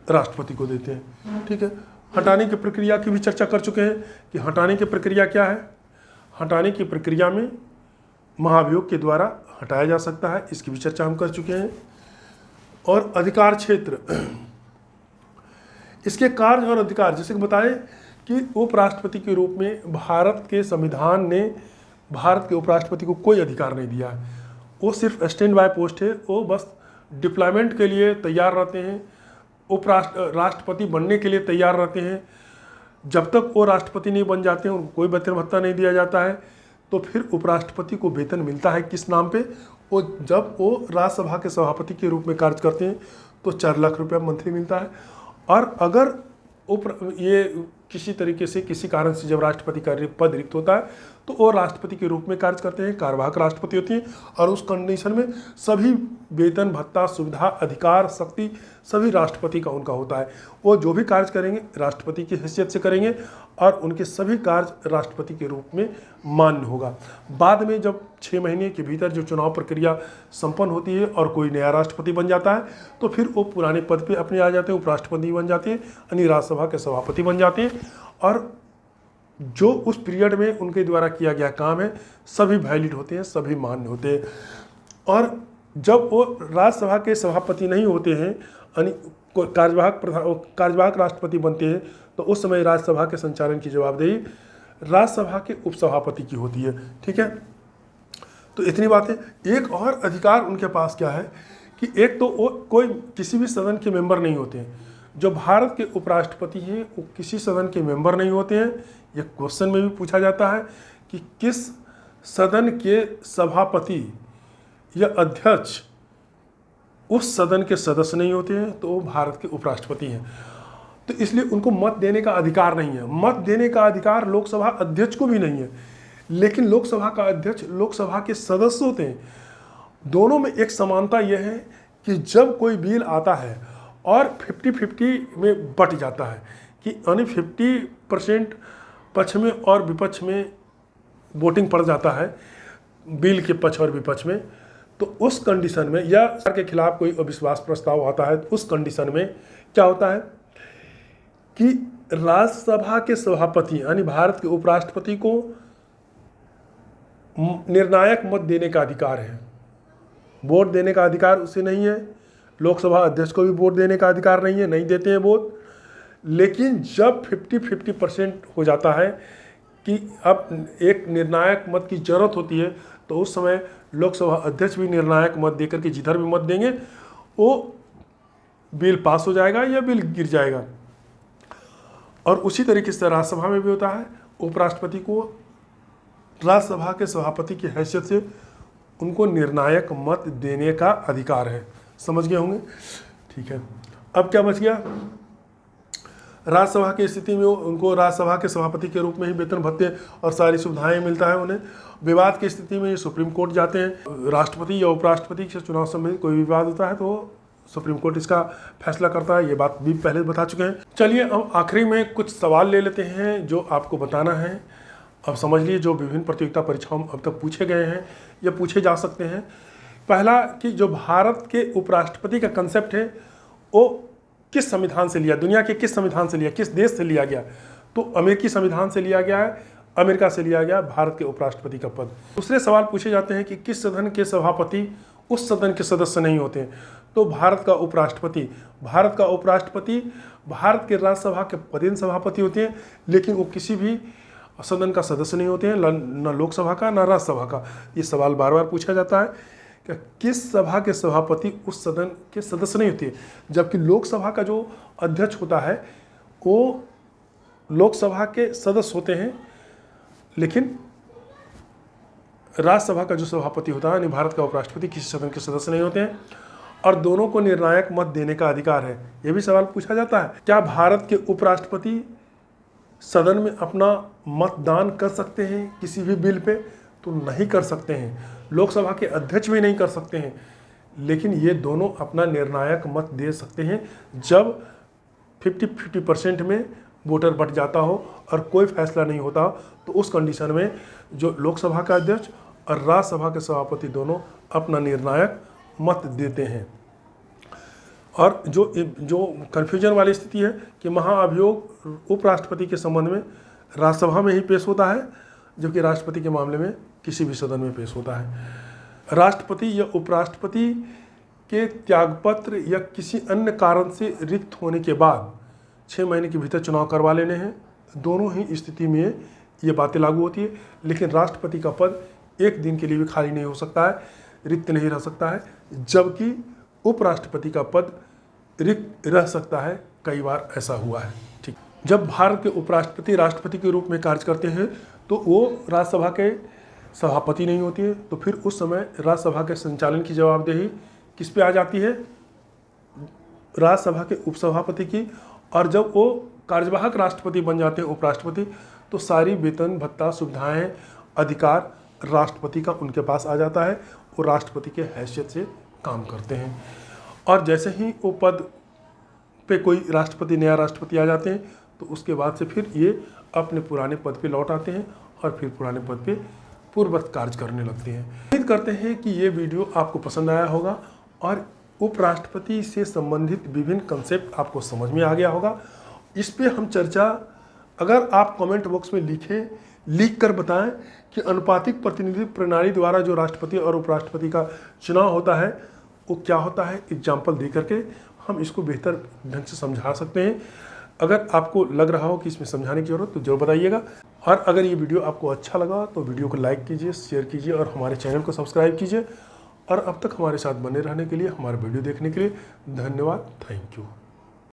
राष्ट्रपति को देते हैं। ठीक है, हटाने की प्रक्रिया की भी चर्चा कर चुके हैं कि हटाने की प्रक्रिया क्या है। हटाने की प्रक्रिया में महाभियोग के द्वारा हटाया जा सकता है, इसकी भी चर्चा हम कर चुके हैं। और अधिकार क्षेत्र, इसके कार्य और अधिकार, जैसे कि बताएं कि उपराष्ट्रपति के रूप में भारत के संविधान ने भारत के उपराष्ट्रपति को कोई अधिकार नहीं दिया है। वो सिर्फ स्टैंड बाय पोस्ट है, वो बस डिप्लॉयमेंट के लिए तैयार रहते हैं, राष्ट्रपति बनने के लिए तैयार रहते हैं। जब तक वो राष्ट्रपति नहीं बन जाते हैं उनको कोई वेतन भत्ता नहीं दिया जाता है। तो फिर उपराष्ट्रपति को वेतन मिलता है किस नाम पे? वो जब वो राज्यसभा के सभापति के रूप में कार्य करते हैं तो 4 लाख रुपया मंथली मिलता है। और अगर ये किसी तरीके से किसी कारण से जब राष्ट्रपति का पद रिक्त होता है तो वो राष्ट्रपति के रूप में कार्य करते हैं, कार्यवाहक राष्ट्रपति होती हैं। और उस कंडीशन में सभी वेतन भत्ता सुविधा अधिकार शक्ति सभी राष्ट्रपति का उनका होता है। वो जो भी कार्य करेंगे राष्ट्रपति की हैसियत से करेंगे और उनके सभी कार्य राष्ट्रपति के रूप में मान्य होगा। बाद में जब 6 महीने के भीतर जो चुनाव प्रक्रिया संपन्न होती है और कोई नया राष्ट्रपति बन जाता है तो फिर वो पुराने पद पे अपने आ जाते हैं, उपराष्ट्रपति बन जाते हैं, यानी राज्यसभा के सभापति बन जाते हैं। और जो उस पीरियड में उनके द्वारा किया गया काम है सभी वैलिड होते हैं, सभी मान्य होते हैं। और जब वो राज्यसभा के सभापति नहीं होते हैं, यानी कार्यवाहक राष्ट्रपति बनते हैं, तो उस समय राज्यसभा के संचालन की जवाबदेही राज्यसभा के उपसभापति की होती है। ठीक है, तो इतनी बातें। एक और अधिकार उनके पास क्या है कि एक तो वो कोई किसी भी सदन के मेंबर नहीं होते हैं। जो भारत के उपराष्ट्रपति हैं वो किसी सदन के मेंबर नहीं होते हैं। ये क्वेश्चन में भी पूछा जाता है कि किस सदन के सभापति या अध्यक्ष उस सदन के सदस्य नहीं होते हैं, तो वो भारत के उपराष्ट्रपति हैं। तो इसलिए उनको मत देने का अधिकार नहीं है। मत देने का अधिकार लोकसभा अध्यक्ष को भी नहीं है, लेकिन लोकसभा का अध्यक्ष लोकसभा के सदस्य होते हैं। दोनों में एक समानता यह है कि जब कोई बिल आता है और 50-50 में बट जाता है कि यानी 50% पक्ष में और विपक्ष में वोटिंग पड़ जाता है बिल के पक्ष और विपक्ष में, तो उस कंडीशन में या सरकार के खिलाफ कोई अविश्वास प्रस्ताव आता है, उस कंडीशन में क्या होता है कि राज्यसभा के सभापति यानी भारत के उपराष्ट्रपति को निर्णायक मत देने का अधिकार है। वोट देने का अधिकार उसे नहीं है, लोकसभा अध्यक्ष को भी वोट देने का अधिकार नहीं है, नहीं देते हैं वोट। लेकिन जब 50-50% हो जाता है कि अब एक निर्णायक मत की जरूरत होती है, तो उस समय लोकसभा अध्यक्ष भी निर्णायक मत देकर के जिधर भी मत देंगे वो बिल पास हो जाएगा या बिल गिर जाएगा। और उसी तरीके से राज्यसभा में भी होता है। उपराष्ट्रपति को राज्यसभा के सभापति की हैसियत से उनको निर्णायक मत देने का अधिकार है। समझ गए होंगे? ठीक है। अब क्या बच गया? राज्यसभा की स्थिति में उनको राज्यसभा के सभापति के रूप में ही वेतन भत्ते और सारी सुविधाएं मिलता है उन्हें। विवाद की स्थिति में ये सुप्रीम कोर्ट जाते हैं। राष्ट्रपति या उपराष्ट्रपति से चुनाव संबंधित कोई विवाद होता है तो सुप्रीम कोर्ट इसका फैसला करता है। ये बात भी पहले बता चुके हैं। चलिए अब आखिरी में कुछ सवाल ले लेते हैं जो आपको बताना है। अब समझ लीजिए जो विभिन्न प्रतियोगिता परीक्षाओं में अब तक पूछे गए हैं या पूछे जा सकते हैं। पहला कि जो भारत के उपराष्ट्रपति का कंसेप्ट है वो किस संविधान से लिया, दुनिया के किस संविधान से लिया, किस देश से लिया गया? तो अमेरिकी संविधान से लिया गया है, अमेरिका से लिया गया भारत के उपराष्ट्रपति का पद। दूसरे सवाल पूछे जाते हैं कि किस सदन के सभापति उस सदन के सदस्य नहीं होते हैं? तो भारत का उपराष्ट्रपति भारत के राज्यसभा के पदेन सभापति होते हैं, लेकिन वो किसी भी सदन का सदस्य नहीं होते हैं, न लोकसभा का न राज्यसभा का। ये सवाल बार बार पूछा जाता है कि किस सभा के सभापति उस सदन के सदस्य नहीं होते हैं। जबकि लोकसभा का जो अध्यक्ष होता है वो लोकसभा के सदस्य होते हैं, लेकिन राज्यसभा का जो सभापति होता है यानी भारत का उपराष्ट्रपति किसी सदन के सदस्य नहीं होते हैं। और दोनों को निर्णायक मत देने का अधिकार है। यह भी सवाल पूछा जाता है, क्या भारत के उपराष्ट्रपति सदन में अपना मतदान कर सकते हैं किसी भी बिल पे? तो नहीं कर सकते हैं। लोकसभा के अध्यक्ष भी नहीं कर सकते हैं। लेकिन ये दोनों अपना निर्णायक मत दे सकते हैं जब 50-50% में वोटर बट जाता हो और कोई फैसला नहीं होता। तो उस कंडीशन में जो लोकसभा का अध्यक्ष और राज्यसभा के सभापति दोनों अपना निर्णायक मत देते हैं। और जो कन्फ्यूजन वाली स्थिति है कि महाअभियोग उपराष्ट्रपति के संबंध में राज्यसभा में ही पेश होता है, जबकि राष्ट्रपति के मामले में किसी भी सदन में पेश होता है। राष्ट्रपति या उपराष्ट्रपति के त्यागपत्र या किसी अन्य कारण से रिक्त होने के बाद 6 महीने के भीतर चुनाव करवा लेने हैं। दोनों ही स्थिति में ये बातें लागू होती है। लेकिन राष्ट्रपति का पद 1 दिन के लिए भी खाली नहीं हो सकता है, रिक्त नहीं रह सकता है, जबकि उपराष्ट्रपति का पद रिक्त रह सकता है। कई बार ऐसा हुआ है। ठीक, जब भारत के उपराष्ट्रपति राष्ट्रपति के रूप में कार्य करते हैं तो वो राज्यसभा के सभापति नहीं होती है। तो फिर उस समय राज्यसभा के संचालन की जवाबदेही किस पे आ जाती है? राज्यसभा के उपसभापति की। और जब वो कार्यवाहक राष्ट्रपति बन जाते हैं उपराष्ट्रपति, तो सारी वेतन भत्ता सुविधाएं अधिकार राष्ट्रपति का उनके पास आ जाता है। वो राष्ट्रपति के हैसियत से काम करते हैं। और जैसे ही वो पद पे कोई राष्ट्रपति नया राष्ट्रपति आ जाते हैं तो उसके बाद से फिर ये अपने पुराने पद पे लौट आते हैं और फिर पुराने पद पे पूर्ववत कार्य करने लगते हैं। उम्मीद करते हैं कि ये वीडियो आपको पसंद आया होगा और उपराष्ट्रपति से संबंधित विभिन्न कंसेप्ट आपको समझ में आ गया होगा। इस पे हम चर्चा अगर आप कमेंट बॉक्स में लिख कर बताएं कि अनुपातिक प्रतिनिधित्व प्रणाली द्वारा जो राष्ट्रपति और उपराष्ट्रपति का चुनाव होता है वो क्या होता है, एग्जाम्पल दे करके हम इसको बेहतर ढंग से समझा सकते हैं। अगर आपको लग रहा हो कि इसमें समझाने की जरूरत तो जरूर बताइएगा। और अगर ये वीडियो आपको अच्छा लगा तो वीडियो को लाइक कीजिए, शेयर कीजिए और हमारे चैनल को सब्सक्राइब कीजिए। और अब तक हमारे साथ बने रहने के लिए, हमारे वीडियो देखने के लिए धन्यवाद। Thank you.